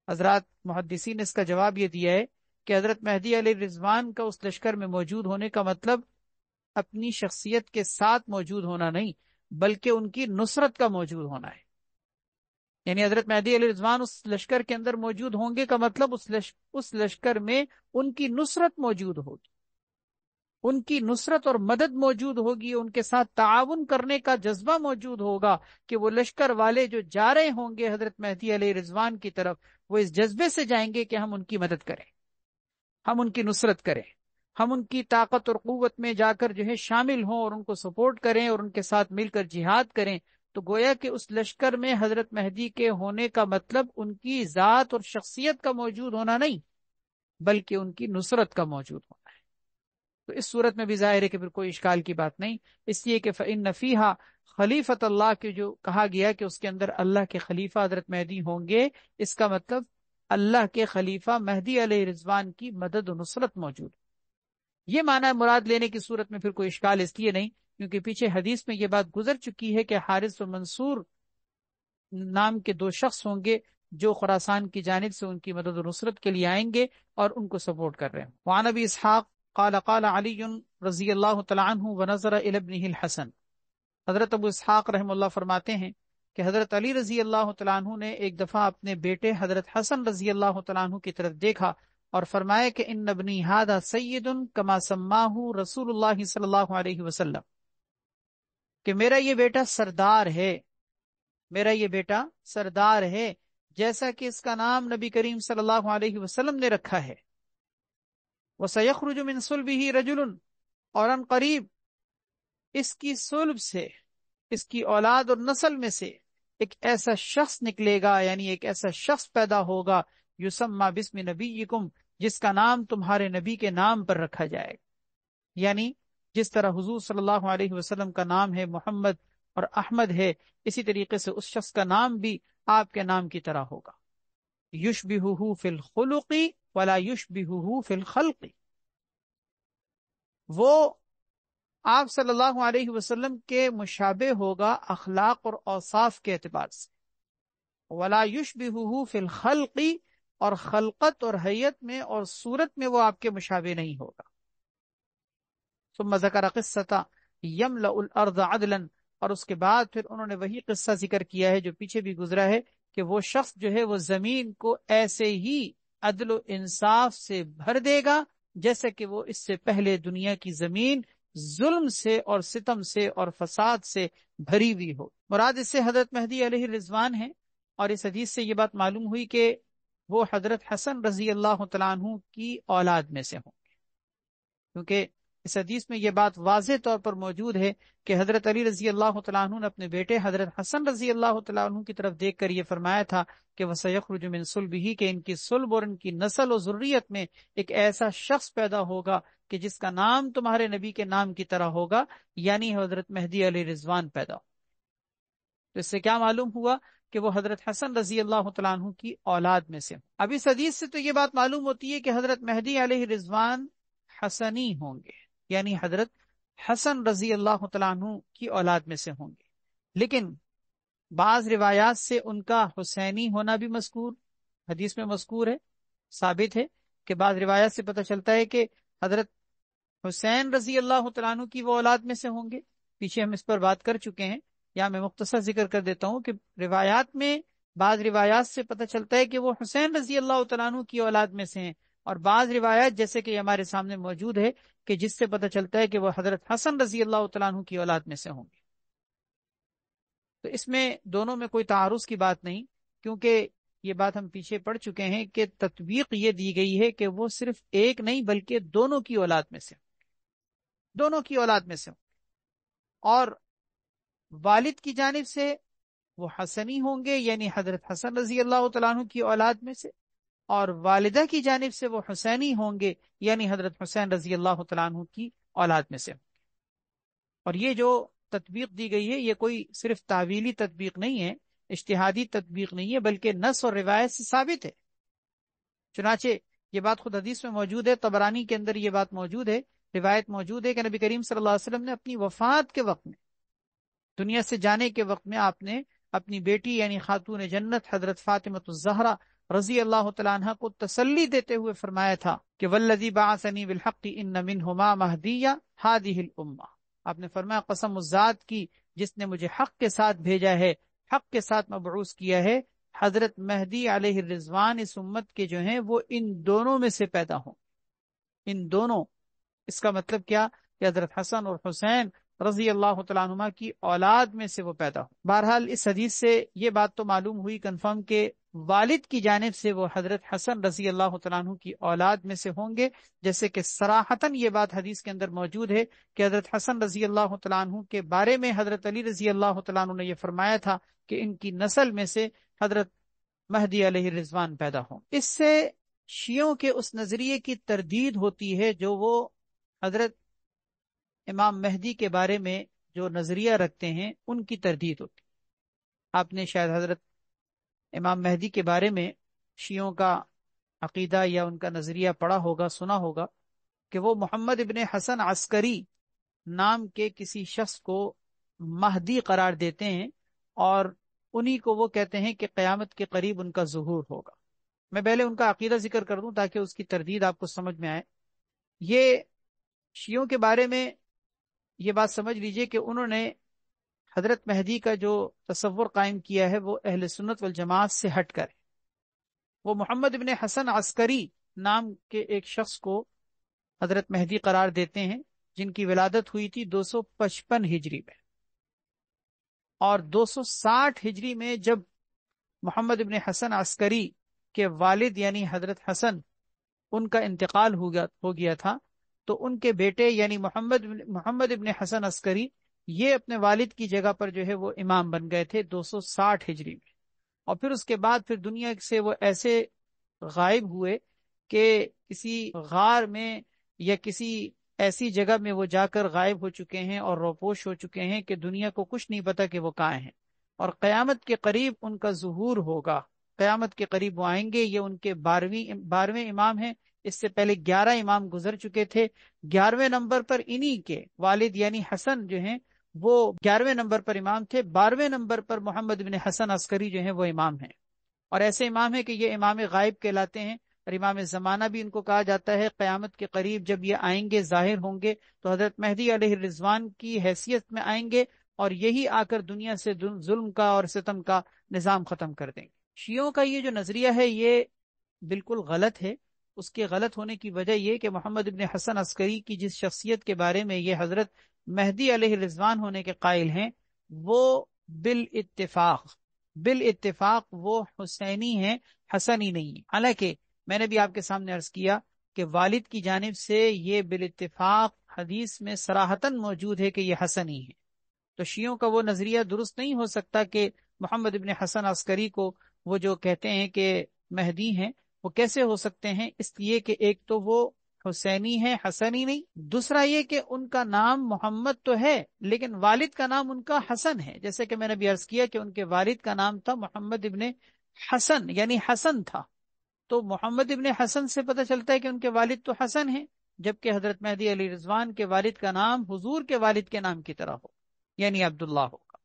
S1: حضرات محدثین نے اس کا جواب یہ دیا ہے کہ حضرت مہدی علیہ رضوان کا اس لشکر میں موجود ہونے کا مطلب اپنی شخصیت کے ساتھ موجود ہونا نہیں، بلکہ ان کی نصرت کا موجود ہونا ہے۔ یعنی حضرت مہدی علیہ رضوان اس لشکر کے اندر موجود ہوں گے کا مطلب اس لشکر میں ان کی نصرت موجود ہوگی، ان کی نصرت اور مدد موجود ہوگی، ان کے ساتھ تعاون کرنے کا جذبہ موجود ہوگا کہ وہ لشکر والے جو جا رہے ہوں گے حضرت مہدی علیہ رضوان کی طرف، وہ اس جذبے سے جائیں گے کہ ہم ان کی مدد کریں، ہم ان کی نصرت کریں، ہم ان کی طاقت اور قوت میں جا کر جو ہے شامل ہوں اور ان کو سپورٹ کریں اور ان کے ساتھ مل کر جہاد کریں۔ تو گویا کہ اس لشکر میں حضرت مہدی کے ہونے کا مطلب ان کی ذات اور شخصیت کا موجود ہونا نہیں، بلکہ ان کی نصرت کا موجود ہونا ہے۔ تو اس صورت میں بھی ظاہر ہے کہ پھر کوئی اشکال کی بات نہیں، اس لیے کہ فإن فیہا خلیفۃ اللہ کے جو کہا گیا کہ اس کے اندر اللہ کے خلیفہ حضرت مہدی ہوں گے، اس کا مطلب اللہ کے خلیفہ مہدی علیہ رضوان کی مدد و نصرت موجود۔ یہ معنی مراد لینے کی صورت میں پھر کوئی اشکال اس لیے نہیں کیونکہ پیچھے حدیث میں یہ بات گزر چکی ہے کہ حارث و منصور نام کے دو شخص ہوں گے جو خراسان کی جانب سے ان کی مدد و نصرت کے لیے آئیں گے اور ان کو سپورٹ کر رہے ہیں۔ وعن ابی اسحاق قال قال علی رضی اللہ تعالی عنہ ونظر الی ابنہ الحسن، حضرت ابو اسحاق رحم اللہ فرماتے ہیں کہ حضرت علی رضی اللہ تعالیٰ عنہ نے ایک دفعہ اپنے بیٹے حضرت حسن رضی اللہ تعالیٰ عنہ کی طرف دیکھا اور فرمایا کہ ان ابنی ھذا سید کما سماہ رسول اللہ صلی اللہ علیہ وسلم، کہ میرا یہ بیٹا سردار ہے، میرا یہ بیٹا سردار ہے جیسا کہ اس کا نام نبی کریم صلی اللہ علیہ وسلم نے رکھا ہے۔ وَسَيَخْرُجُ مِنْ صُلْبِهِ رَجُلٌ، اور ان قریب اس کی صلب سے، اس کی اولاد اور نسل میں سے ایک ایسا شخص نکلے گا، یعنی ایک ایسا شخص پیدا ہوگا یسمى باسم نبیکم، جس کا نام تمہارے نبی کے نام پر رکھا جائے گا۔ یعنی جس طرح حضور صلی اللہ علیہ وسلم کا نام ہے محمد اور احمد ہے، اسی طریقے سے اس شخص کا نام بھی آپ کے نام کی طرح ہوگا۔ یشبہہ فی الخلق ولا یشبہہ فی الخلق، وہ آپ صلی اللہ علیہ وسلم کے مشابہ ہوگا اخلاق اور اوصاف کے اعتبار سے، ولا یشبہہ فی الخلق، اور خلقت اور حیت میں اور صورت میں وہ آپ کے مشابہ نہیں ہوگا۔ ثم ذکر قصۃ یملأ الارض عدلا، اور اس کے بعد پھر انہوں نے وہی قصہ ذکر کیا ہے جو پیچھے بھی گزرا ہے کہ وہ شخص جو ہے وہ زمین کو ایسے ہی عدل و انصاف سے بھر دے گا جیسے کہ وہ اس سے پہلے دنیا کی زمین ظلم سے اور ستم سے اور فساد سے بھری ہوئی ہو۔ مراد اس سے حضرت مہدی علیہ رضوان ہیں، اور اس حدیث سے یہ بات معلوم ہوئی کہ وہ حضرت حسن رضی اللہ تعالیٰ عنہ کی اولاد میں سے ہوں گے، کیونکہ اس حدیث میں یہ بات واضح طور پر موجود ہے کہ حضرت علی رضی اللہ تعالیٰ عنہ نے اپنے بیٹے حضرت حسن رضی اللہ تعالیٰ عنہ کی طرف دیکھ کر یہ فرمایا تھا کہ وَسَيَخْرُجُ مِنْ صُلْبِهِ، کہ ان کی صلب اور ان کی نسل و ذریت میں ایک ایسا شخص پیدا ہوگا کہ جس کا نام تمہارے نبی کے نام کی طرح ہوگا، یعنی حضرت مہدی علیہ رضوان پیدا ہو۔ تو اس سے کیا معلوم ہوا کہ وہ حضرت حسن رضی اللہ تعالیٰ عنہ کی اولاد میں سے۔ اب اس حدیث سے تو یہ بات معلوم ہوتی ہے کہ حضرت مہدی علیہ رضوان حسنی ہوں گے، یعنی حضرت حسن رضی اللہ تعالیٰ عنہ کی اولاد میں سے ہوں گے، لیکن بعض روایات سے ان کا حسینی ہونا بھی مذکور حدیث میں مذکور ہے، ثابت ہے کہ بعض روایات سے پتہ چلتا ہے کہ حضرت حسین رضی اللہ تعالیٰ عنہ کی وہ اولاد میں سے ہوں گے۔ پیچھے ہم اس پر بات کر چکے ہیں، یا میں مختصر ذکر کر دیتا ہوں کہ روایات میں بعض روایات سے پتہ چلتا ہے کہ وہ حسین رضی اللہ تعالیٰ عنہ کی اولاد میں سے ہیں، اور بعض روایات جیسے کہ ہمارے سامنے موجود ہے کہ جس سے پتہ چلتا ہے کہ وہ حضرت حسن رضی اللہ تعالیٰ عنہ کی اولاد میں سے ہوں گے۔ تو اس میں دونوں میں کوئی تعارض کی بات نہیں، کیونکہ یہ بات ہم پیچھے پڑھ چکے ہیں کہ تطبیق یہ دی گئی ہے کہ وہ صرف ایک نہیں بلکہ دونوں کی اولاد میں سے، دونوں کی اولاد میں سے، اور والد کی جانب سے وہ حسنی ہوں گے یعنی حضرت حسن رضی اللہ تعالیٰ عنہ کی اولاد میں سے، اور والدہ کی جانب سے وہ حسینی ہوں گے یعنی حضرت حسین رضی اللہ تعالیٰ عنہ کی اولاد میں سے۔ اور یہ جو تطبیق دی گئی ہے یہ کوئی صرف تعویلی تطبیق نہیں ہے، اجتہادی تطبیق نہیں ہے، بلکہ نص اور روایت سے ثابت ہے۔ چنانچہ یہ بات خود حدیث میں موجود ہے، طبرانی کے اندر یہ بات موجود ہے، روایت موجود ہے کہ نبی کریم صلی اللہ علیہ وسلم نے اپنی وفات کے وقت میں، دنیا سے جانے کے وقت میں، آپ نے اپنی بیٹی یعنی خاتون جنت حضرت فاطمۃ الزہرا رضی اللہ تعالیٰ عنہ کو تسلی دیتے ہوئے فرمایا تھا کہ والذی بعثنی بالحق ان منہما مہدیہ ہذہ الامہ، آپ نے فرمایا قسم اس ذات کی جس نے مجھے حق کے ساتھ بھیجا ہے، حق کے ساتھ مبعوث کیا ہے، حضرت مہدی علیہ الرضوان اس امت کے جو ہیں وہ ان دونوں میں سے پیدا ہوں، ان دونوں۔ اس کا مطلب کیا کہ حضرت حسن اور حسین رضی اللہ تعالیٰ عنہ کی اولاد میں سے وہ پیدا ہوں۔ بہرحال اس حدیث سے یہ بات تو معلوم ہوئی کنفرم کہ والد کی جانب سے وہ حضرت حسن رضی اللہ تعالیٰ عنہ کی اولاد میں سے ہوں گے، جیسے کہ صراحتاً یہ بات حدیث کے اندر موجود ہے کہ حضرت حسن رضی اللہ تعالیٰ عنہ کے بارے میں حضرت علی رضی اللہ تعالیٰ عنہ نے یہ فرمایا تھا کہ ان کی نسل میں سے حضرت مہدی علیہ الرضوان پیدا ہوں۔ اس سے شیعوں کے اس نظریے کی تردید ہوتی ہے جو وہ حضرت امام مہدی کے بارے میں جو نظریہ رکھتے ہیں ان کی تردید ہوتی ہے۔ آپ نے شاید حضرت امام مہدی کے بارے میں شیعوں کا عقیدہ یا ان کا نظریہ پڑھا ہوگا، سنا ہوگا کہ وہ محمد ابن حسن عسکری نام کے کسی شخص کو مہدی قرار دیتے ہیں، اور انہی کو وہ کہتے ہیں کہ قیامت کے قریب ان کا ظہور ہوگا۔ میں پہلے ان کا عقیدہ ذکر کر دوں تاکہ اس کی تردید آپ کو سمجھ میں آئے۔ یہ شیعوں کے بارے میں یہ بات سمجھ لیجئے کہ انہوں نے حضرت مہدی کا جو تصور قائم کیا ہے وہ اہل سنت والجماعت سے ہٹ کر، وہ محمد ابن حسن عسکری نام کے ایک شخص کو حضرت مہدی قرار دیتے ہیں، جن کی ولادت ہوئی تھی 255 ہجری میں، اور 260 ہجری میں جب محمد ابن حسن عسکری کے والد یعنی حضرت حسن ان کا انتقال ہو گیا تھا، تو ان کے بیٹے یعنی محمد ابن حسن عسکری یہ اپنے والد کی جگہ پر جو ہے وہ امام بن گئے تھے 260 ہجری میں۔ اور پھر اس کے بعد پھر دنیا سے وہ ایسے غائب ہوئے کہ کسی غار میں یا کسی ایسی جگہ میں وہ جا کر غائب ہو چکے ہیں اور روپوش ہو چکے ہیں کہ دنیا کو کچھ نہیں پتا کہ وہ کہاں ہیں، اور قیامت کے قریب ان کا ظہور ہوگا، قیامت کے قریب وہ آئیں گے۔ یہ ان کے 12ویں امام ہیں، اس سے پہلے 11 امام گزر چکے تھے، 11ویں نمبر پر انہی کے والد یعنی حسن جو ہیں وہ 11ویں نمبر پر امام تھے، 12ویں نمبر پر محمد بن حسن عسکری جو ہیں وہ امام ہیں، اور ایسے امام ہیں کہ یہ امام غائب کہلاتے ہیں، اور امام زمانہ بھی ان کو کہا جاتا ہے۔ قیامت کے قریب جب یہ آئیں گے، ظاہر ہوں گے، تو حضرت مہدی علیہ الرضوان کی حیثیت میں آئیں گے، اور یہی آ کر دنیا سے ظلم کا اور ستم کا نظام ختم کر دیں گے۔ شیعوں کا یہ جو نظریہ ہے یہ بالکل غلط ہے۔ اس کے غلط ہونے کی وجہ یہ کہ محمد ابن حسن عسکری کی جس شخصیت کے بارے میں یہ حضرت مہدی علیہ الرضوان ہونے کے قائل ہیں، وہ بالاتفاق وہ حسینی ہیں، حسنی نہیں ہیں۔ حالانکہ میں نے بھی آپ کے سامنے عرض کیا کہ والد کی جانب سے یہ بالاتفاق حدیث میں صراحتاً موجود ہے کہ یہ حسنی ہے، تو شیعوں کا وہ نظریہ درست نہیں ہو سکتا کہ محمد ابن حسن عسکری کو وہ جو کہتے ہیں کہ مہدی ہیں وہ کیسے ہو سکتے ہیں، اس لیے کہ ایک تو وہ حسینی ہے، حسنی نہیں، دوسرا یہ کہ ان کا نام محمد تو ہے لیکن والد کا نام ان کا حسن ہے، جیسے کہ میں نے بھی عرض کیا کہ ان کے والد کا نام تھا محمد ابن حسن یعنی حسن تھا، تو محمد ابن حسن سے پتہ چلتا ہے کہ ان کے والد تو حسن ہیں، جبکہ حضرت مہدی علیہ رضوان کے والد کا نام حضور کے والد کے نام کی طرح ہو یعنی عبداللہ ہوگا۔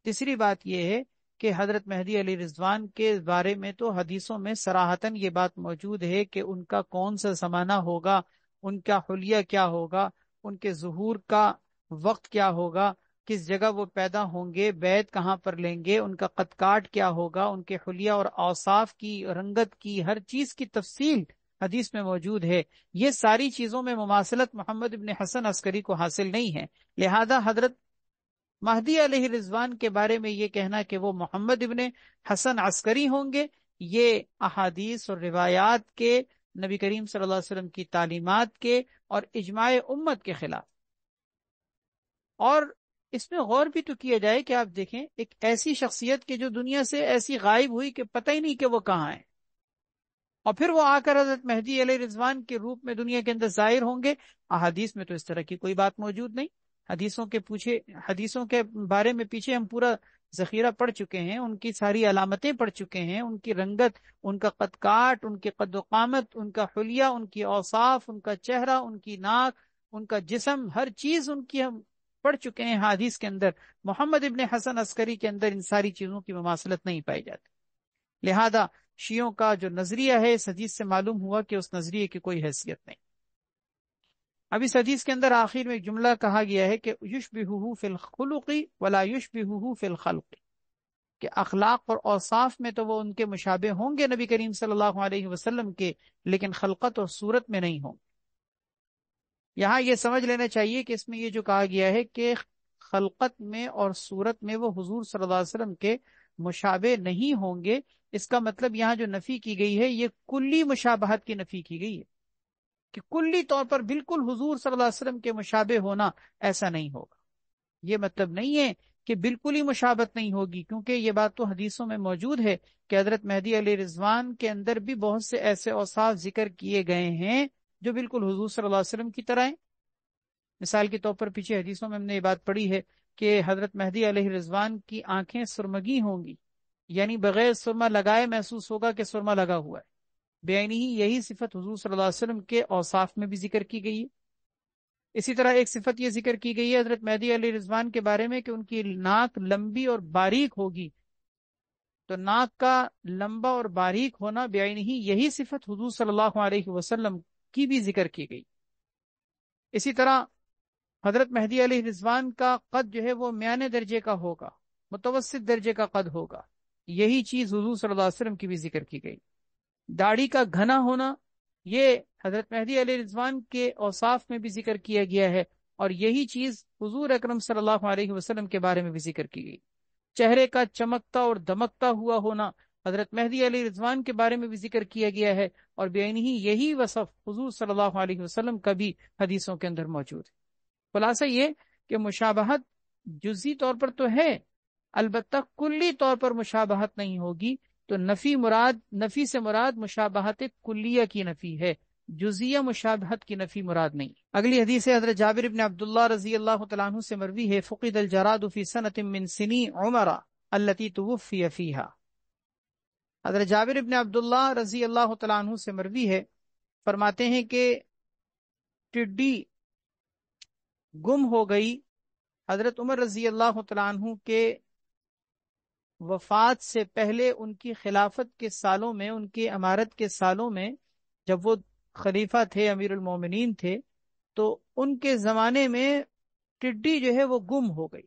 S1: تیسری بات یہ ہے کہ حضرت مہدی علیہ رضوان کے بارے میں تو حدیثوں میں صراحتاً یہ بات موجود ہے کہ ان کا کون سا زمانہ ہوگا، ان کا حلیہ کیا ہوگا، ان کے ظہور کا وقت کیا ہوگا، کس جگہ وہ پیدا ہوں گے، بیعت کہاں پر لیں گے، ان کا قد کاٹ کیا ہوگا، ان کے حلیہ اور اوصاف کی، رنگت کی، ہر چیز کی تفصیل حدیث میں موجود ہے، یہ ساری چیزوں میں مماثلت محمد ابن حسن عسکری کو حاصل نہیں ہے. لہذا حضرت مہدی علیہ رضوان کے بارے میں یہ کہنا کہ وہ محمد ابن حسن عسکری ہوں گے، یہ احادیث اور روایات کے، نبی کریم صلی اللہ علیہ وسلم کی تعلیمات کے اور اجماع امت کے خلاف. اور اس میں غور بھی تو کیا جائے کہ آپ دیکھیں ایک ایسی شخصیت کے جو دنیا سے ایسی غائب ہوئی کہ پتہ ہی نہیں کہ وہ کہاں ہے، اور پھر وہ آ کر حضرت مہدی علیہ رضوان کے روپ میں دنیا کے اندر ظاہر ہوں گے. احادیث میں تو اس طرح کی کوئی بات موجود نہیں. حدیثوں کے بارے میں پیچھے ہم پورا ذخیرہ پڑھ چکے ہیں، ان کی ساری علامتیں پڑھ چکے ہیں، ان کی رنگت، ان کا قد کاٹ، ان کے قد و قامت، ان کا حلیہ، ان کی اوصاف، ان کا چہرہ، ان کی ناک، ان کا جسم، ہر چیز ان کی ہم پڑھ چکے ہیں حدیث کے اندر. محمد ابن حسن عسکری کے اندر ان ساری چیزوں کی مماثلت نہیں پائی جاتی. لہذا شیعوں کا جو نظریہ ہے اس حدیث سے معلوم ہوا کہ اس نظریے کی کوئی حیثیت نہیں. اب اس حدیث کے اندر آخر میں ایک جملہ کہا گیا ہے کہ یشبہہ فی الخلق ولا یشبہہ فی الخلق، کہ اخلاق اور اوصاف میں تو وہ ان کے مشابہ ہوں گے نبی کریم صلی اللہ علیہ وسلم کے، لیکن خلقت اور صورت میں نہیں ہوں. یہاں یہ سمجھ لینا چاہیے کہ اس میں یہ جو کہا گیا ہے کہ خلقت میں اور صورت میں وہ حضور صلی اللہ علیہ وسلم کے مشابہ نہیں ہوں گے، اس کا مطلب یہاں جو نفی کی گئی ہے یہ کلی مشابہت کی نفی کی گئی ہے، کہ کلی طور پر بالکل حضور صلی اللہ علیہ وسلم کے مشابہ ہونا ایسا نہیں ہوگا. یہ مطلب نہیں ہے کہ بالکل ہی مشابہت نہیں ہوگی، کیونکہ یہ بات تو حدیثوں میں موجود ہے کہ حضرت مہدی علیہ رضوان کے اندر بھی بہت سے ایسے اوصاف ذکر کیے گئے ہیں جو بالکل حضور صلی اللہ علیہ وسلم کی طرح ہیں. مثال کے طور پر پیچھے حدیثوں میں ہم نے یہ بات پڑھی ہے کہ حضرت مہدی علیہ رضوان کی آنکھیں سرمگی ہوں گی، یعنی بغیر سرما لگائے محسوس ہوگا کہ سرما لگا ہوا ہے. بےعینی ہی یہی صفت حضور صلی اللہ علیہ وسلم کے اوصاف میں بھی ذکر کی گئی ہے. اسی طرح ایک صفت یہ ذکر کی گئی ہے حضرت مہدی علیہ رضوان کے بارے میں کہ ان کی ناک لمبی اور باریک ہوگی. تو ناک کا لمبا اور باریک ہونا بےعینی ہی یہی صفت حضور صلی اللہ علیہ وسلم کی بھی ذکر کی گئی. اسی طرح حضرت مہدی علیہ رضوان کا قد جو ہے وہ میانے درجے کا ہوگا، متوسط درجے کا قد ہوگا، یہی چیز حضور صلی اللہ علیہ وسلم کی بھی ذکر کی گئی. داڑھی کا گھنا ہونا یہ حضرت مہدی علیہ رضوان کے اوصاف میں بھی ذکر کیا گیا ہے، اور یہی چیز حضور اکرم صلی اللہ علیہ وسلم کے بارے میں بھی ذکر کی گئی. چہرے کا چمکتا اور دمکتا ہوا ہونا حضرت مہدی علیہ رضوان کے بارے میں بھی ذکر کیا گیا ہے، اور بےعینی ہی یہی وصف حضور صلی اللہ علیہ وسلم کا بھی حدیثوں کے اندر موجود ہے. خلاصہ یہ کہ مشابہت جزئی طور پر تو ہے، البتہ کلی طور پر مشابہت نہیں ہوگی. تو نفی سے مراد مشابہت کلیہ کی نفی ہے، جزیہ مشابہت کی نفی مراد نہیں. اگلی حدیث ہے حضرت جابر بن عبداللہ رضی اللہ تعالیٰ عنہ سے مروی ہے، فقد الجراد فی سنۃ من سنی عمر التي توفی فیہا. حضرت جابر بن عبداللہ رضی اللہ تعالیٰ عنہ سے مروی ہے، فرماتے ہیں کہ ٹڈی گم ہو گئی حضرت عمر رضی اللہ تعالیٰ عنہ کے وفات سے پہلے، ان کی خلافت کے سالوں میں، ان کی امارت کے سالوں میں، جب وہ خلیفہ تھے، امیر المومنین تھے، تو ان کے زمانے میں ٹڈی جو ہے وہ گم ہو گئی.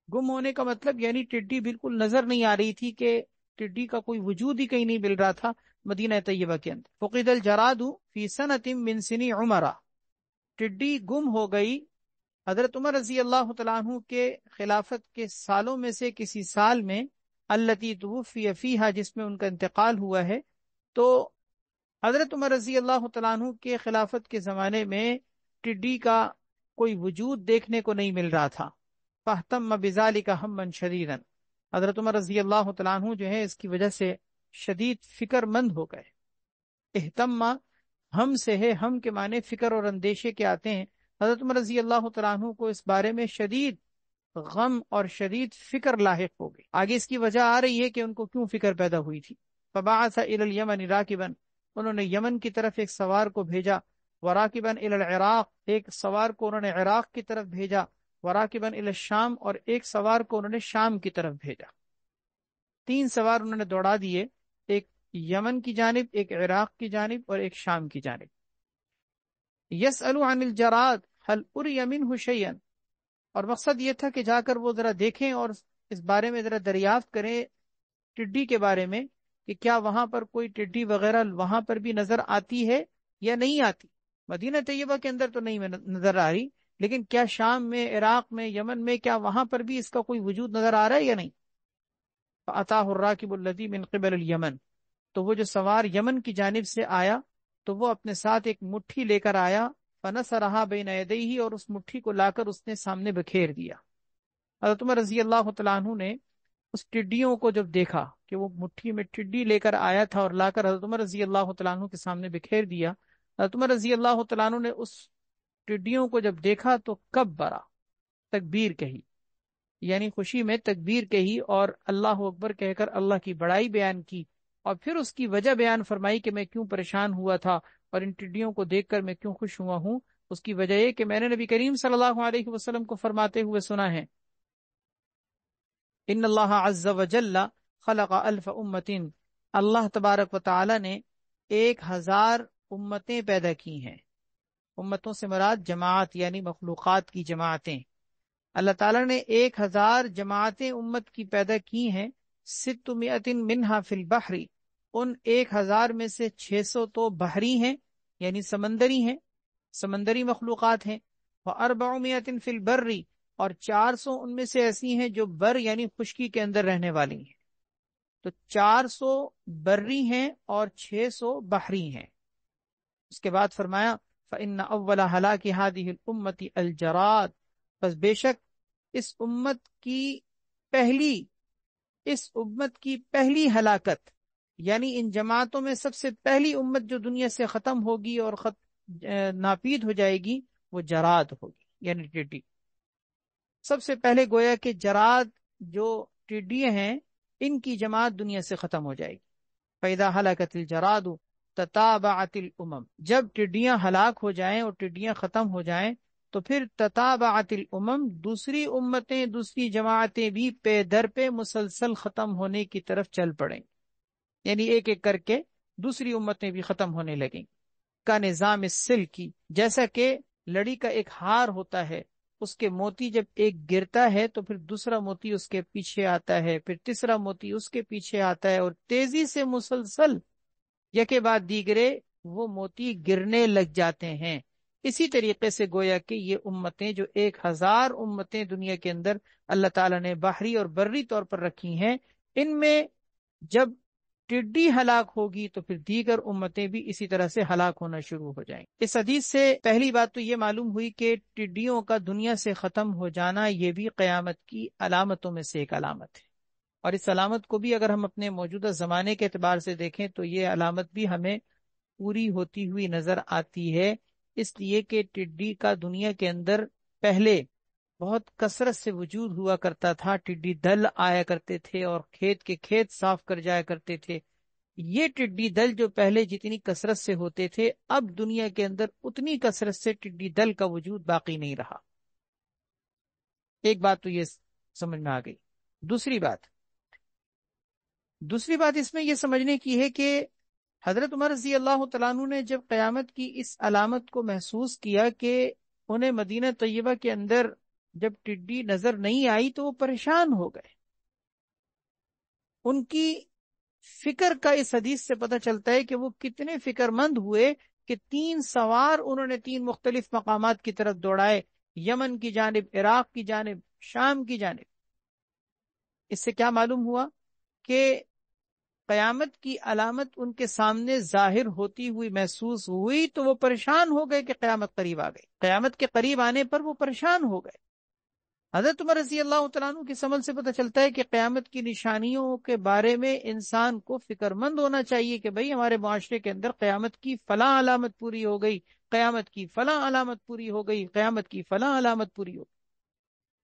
S1: گم ہونے کا مطلب یعنی ٹڈی بالکل نظر نہیں آ رہی تھی، کہ ٹڈی کا کوئی وجود ہی کہیں نہیں مل رہا تھا مدینہ طیبہ کے اندر. فقد الجراد فی سنۃ من سنی عمر، ٹڈی گم ہو گئی حضرت عمر رضی اللہ تعالیٰ عنہ کے خلافت کے سالوں میں سے کسی سال میں، التی توفی فیہا، جس میں ان کا انتقال ہوا ہے. تو حضرت عمر رضی اللہ تعالیٰ عنہ کے خلافت کے زمانے میں ٹڈی کا کوئی وجود دیکھنے کو نہیں مل رہا تھا. فاہتم بذالک ہما شدیدا، حضرت عمر رضی اللہ تعالیٰ عنہ جو ہے اس کی وجہ سے شدید فکر مند ہو گئے. اہتم ہم سے ہے، ہم کے معنی فکر اور اندیشے کے آتے ہیں. حضرت عمر رضی اللہ تعالیٰ عنہ کو اس بارے میں شدید غم اور شدید فکر لاحق ہو گئی. آگے اس کی وجہ آ رہی ہے کہ ان کو کیوں فکر پیدا ہوئی تھی. فبعث الى اليمن راکبا، انہوں نے یمن کی طرف ایک سوار کو بھیجا. وراکبا الى العراق، ایک سوار کو انہوں نے عراق کی طرف بھیجا. وراکبا الى الشام، اور ایک سوار کو انہوں نے شام کی طرف بھیجا. 3 سوار انہوں نے دوڑا دیے، ایک یمن کی جانب، ایک عراق کی جانب، اور ایک شام کی جانب. یسألوا عن الجراد هل اری منہ شیئا، اور مقصد یہ تھا کہ جا کر وہ ذرا دیکھیں اور اس بارے میں ذرا دریافت کریں ٹڈی کے بارے میں، کہ کیا وہاں پر کوئی ٹڈی وغیرہ وہاں پر بھی نظر آتی ہے یا نہیں آتی؟ مدینہ طیبہ کے اندر تو نہیں نظر آ رہی، لیکن کیا شام میں، عراق میں، یمن میں، کیا وہاں پر بھی اس کا کوئی وجود نظر آ رہا ہے یا نہیں؟ فَأَتَاهُ الرَّاكِبُ الَّذِي مِنْ قِبَلِ الْيَمَنِ، تو وہ جو سوار یمن کی جانب سے آیا تو وہ اپنے ساتھ ایک مٹھی لے کر آیا، فَنَثَرَهَا بَيْنَ يَدَيْهِ، اور اس مٹھی کو لا کر اس نے سامنے بکھیر دیا۔ حضرت عمر رضی اللہ تعالیٰ عنہ نے اس ٹڈیوں کو جب دیکھا کہ وہ مٹھی میں ٹڈی لے کر آیا تھا اور لا کر حضرت عمر رضی اللہ تعالیٰ عنہ کے سامنے بکھیر دیا، حضرت عمر رضی اللہ تعالیٰ عنہ نے اس ٹڈیوں کو جب دیکھا تو کبرا، تکبیر کہی، یعنی خوشی میں تکبیر کہی اور اللہ اکبر کہہ کر اللہ کی بڑائی بیان کی، اور پھر اس کی وجہ بیان فرمائی کہ میں کیوں پریشان ہوا تھا اور ان ٹڈیوں کو دیکھ کر میں کیوں خوش ہوا ہوں۔ اس کی وجہ یہ کہ میں نے نبی کریم صلی اللہ علیہ وسلم کو فرماتے ہوئے سنا ہے، ان اللہ عز وجل خلق الف امت، اللہ تبارک و تعالی نے 1000 امتیں پیدا کی ہیں۔ امتوں سے مراد جماعت، یعنی مخلوقات کی جماعتیں۔ اللہ تعالیٰ نے 1000 جماعتیں امت کی پیدا کی ہیں، 600 منہا فی البحر، ان 1000 میں سے 600 تو بحری ہیں، یعنی سمندری ہیں، سمندری مخلوقات ہیں، و400 فی البر، اور 400 ان میں سے ایسی ہیں جو بر یعنی خشکی کے اندر رہنے والی ہیں۔ تو 400 بری ہیں اور 600 بحری ہیں۔ اس کے بعد فرمایا فَإِنَّ أَوَّلَ هَلَاكِ هَذِهِ الْأُمَّةِ الْجَرَادُ، بس بے شک اس امت کی پہلی ہلاکت، یعنی ان جماعتوں میں سب سے پہلی امت جو دنیا سے ختم ہوگی اور ناپید ہو جائے گی وہ جراد ہوگی، یعنی ٹڈی۔ سب سے پہلے گویا کہ جراد جو ٹڈیاں ہیں ان کی جماعت دنیا سے ختم ہو جائے گی۔ فَإِذَا هَلَكَتِ الْجَرَادُ تَتَابَعَتِ الْأُمَمْ، جب ٹڈیاں ہلاک ہو جائیں اور ٹڈیاں ختم ہو جائیں تو پھر تتابعت الامم، دوسری امتیں، دوسری جماعتیں بھی پے در پہ مسلسل ختم ہونے کی طرف چل پڑیں، یعنی ایک ایک کر کے دوسری امتیں بھی ختم ہونے لگیں۔ کا نظام السلکی، جیسا کہ لڑی کا ایک ہار ہوتا ہے، اس کے موتی جب ایک گرتا ہے تو پھر دوسرا موتی اس کے پیچھے آتا ہے، پھر تیسرا موتی اس کے پیچھے آتا ہے، اور تیزی سے مسلسل یکے بعد دیگرے وہ موتی گرنے لگ جاتے ہیں۔ اسی طریقے سے گویا کہ یہ امتیں جو 1000 امتیں دنیا کے اندر اللہ تعالیٰ نے بحری اور بری طور پر رکھی ہیں، ان میں جب ٹڈی ہلاک ہوگی تو پھر دیگر امتیں بھی اسی طرح سے ہلاک ہونا شروع ہو جائیں۔ اس حدیث سے پہلی بات تو یہ معلوم ہوئی کہ ٹڈیوں کا دنیا سے ختم ہو جانا یہ بھی قیامت کی علامتوں میں سے ایک علامت ہے، اور اس علامت کو بھی اگر ہم اپنے موجودہ زمانے کے اعتبار سے دیکھیں تو یہ علامت بھی ہمیں پوری ہوتی ہوئی نظر آتی ہے، اس لیے کہ ٹڈی کا دنیا کے اندر پہلے بہت کثرت سے وجود ہوا کرتا تھا، ٹڈی دل آیا کرتے تھے اور کھیت کے کھیت صاف کر جایا کرتے تھے۔ یہ ٹڈی دل جو پہلے جتنی کثرت سے ہوتے تھے، اب دنیا کے اندر اتنی کثرت سے ٹڈی دل کا وجود باقی نہیں رہا۔ ایک بات تو یہ سمجھ میں آ گئی۔ دوسری بات اس میں یہ سمجھنے کی ہے کہ حضرت عمر رضی اللہ تعالیٰ عنہ نے جب قیامت کی اس علامت کو محسوس کیا کہ انہیں مدینہ طیبہ کے اندر جب ٹڈی نظر نہیں آئی تو وہ پریشان ہو گئے۔ ان کی فکر کا اس حدیث سے پتہ چلتا ہے کہ وہ کتنے فکر مند ہوئے کہ 3 سوار انہوں نے 3 مختلف مقامات کی طرف دوڑائے، یمن کی جانب، عراق کی جانب، شام کی جانب۔ اس سے کیا معلوم ہوا کہ قیامت کی علامت ان کے سامنے ظاہر ہوتی ہوئی محسوس ہوئی تو وہ پریشان ہو گئے کہ قیامت قریب آ گئی۔ قیامت کے قریب آنے پر وہ پریشان ہو گئے۔ حضرت عمر رضی اللہ تعالیٰ عنہ کی عمل سے پتہ چلتا ہے کہ قیامت کی نشانیوں کے بارے میں انسان کو فکر مند ہونا چاہیے کہ بھئی ہمارے معاشرے کے اندر قیامت کی فلاں علامت پوری ہو گئی، قیامت کی فلاں علامت پوری ہو گئی، قیامت کی فلاں علامت پوری ہو گئی۔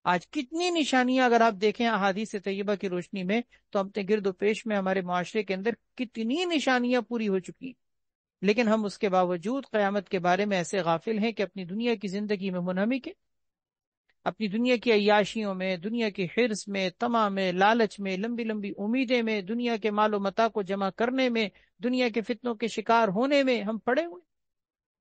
S1: آج کتنی نشانیاں اگر آپ دیکھیں احادیث طیبہ کی روشنی میں تو اپنے گرد و پیش میں ہمارے معاشرے کے اندر کتنی نشانیاں پوری ہو چکی، لیکن ہم اس کے باوجود قیامت کے بارے میں ایسے غافل ہیں کہ اپنی دنیا کی زندگی میں منہمک ہیں، اپنی دنیا کی عیاشیوں میں، دنیا کی حرص میں، طمع میں، لالچ میں، لمبی لمبی امیدیں میں، دنیا کے مال و متاع کو جمع کرنے میں، دنیا کے فتنوں کے شکار ہونے میں ہم پڑے ہوئے۔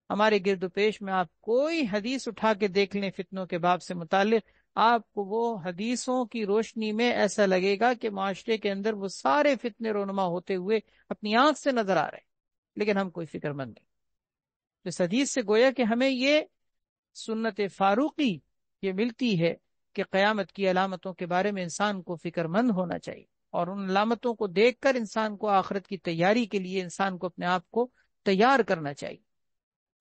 S1: ہمارے گرد و پیش میں آپ کوئی حدیث اٹھا کے دیکھ لیں فتنوں کے باب سے متعلق، آپ کو وہ حدیثوں کی روشنی میں ایسا لگے گا کہ معاشرے کے اندر وہ سارے فتنے رونما ہوتے ہوئے اپنی آنکھ سے نظر آ رہے ہیں، لیکن ہم کوئی فکر مند نہیں۔ اس حدیث سے گویا کہ ہمیں یہ سنت فاروقی یہ ملتی ہے کہ قیامت کی علامتوں کے بارے میں انسان کو فکر مند ہونا چاہیے، اور ان علامتوں کو دیکھ کر انسان کو آخرت کی تیاری کے لیے انسان کو اپنے آپ کو تیار کرنا چاہیے۔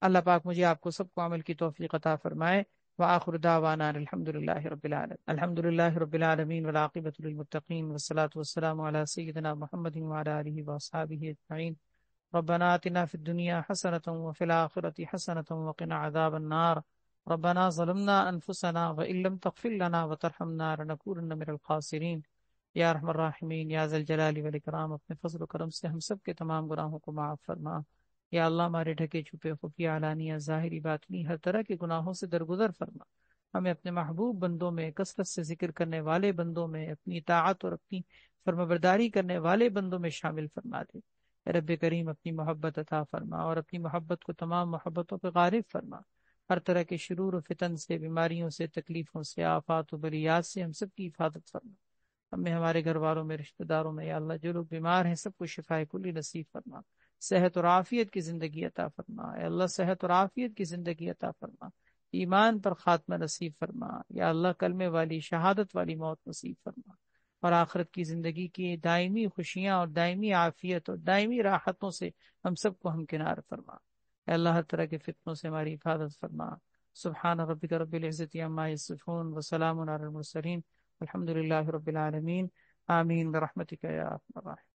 S1: اللہ پاک مجھے آپ کو سب کو عمل کی توفیق عطا فرمائے۔ وآخر دعوانا الحمد للہ رب العالمین، الحمد للہ رب العالمین والعاقبۃ للمتقین والصلاة والسلام علی سیدنا محمد وعلی آلہ واصحابہ اجمعین۔ ربنا آتنا في الدنيا حسنة وفي الآخرة حسنة وقنا عذاب النار، ربنا ظلمنا أنفسنا وإن لم تغفر لنا وترحمنا لنكونن من الخاسرین۔ یا ارحم الراحمین، یا ذا الجلال والاکرام، اپنے فضل و کرم سے ہم سب کے تمام گناہوں کو معاف فرما۔ یا اللہ ہمارے ڈھکے چھپے خفیہ علانیہ ظاہری باطنی ہر طرح کے گناہوں سے درگزر فرما، ہمیں اپنے محبوب بندوں میں، کثرت سے ذکر کرنے والے بندوں میں، اپنی اطاعت اور اپنی فرمانبرداری کرنے والے بندوں میں شامل فرما دے۔ اے رب کریم اپنی محبت عطا فرما، اور اپنی محبت کو تمام محبتوں پہ غالب فرما۔ ہر طرح کے شرور و فتن سے، بیماریوں سے، تکلیفوں سے، آفات و بلیات سے ہم سب کی حفاظت فرما۔ ہمیں، ہمارے گھر والوں میں، رشتہ داروں میں، یا اللہ جو لوگ بیمار ہیں سب کو شفاء کلی نصیب فرما، صحت اور عافیت کی زندگی عطا فرما۔ اے اللہ صحت اور عافیت کی زندگی عطا فرما، ایمان پر خاتمہ نصیب فرما۔ یا اللہ کلمے والی، شہادت والی موت نصیب فرما، اور آخرت کی زندگی کی دائمی خوشیاں اور دائمی عافیت اور دائمی راحتوں سے ہم سب کو ہمکنار فرما۔ اے اللہ ہر طرح کے فتنوں سے ہماری حفاظت فرما۔ سبحان ربک رب العزت عما یصفون وسلام علی المرسلین، الحمد للہ رب العالمین، آمین برحمتک یا ارحم الراحمین۔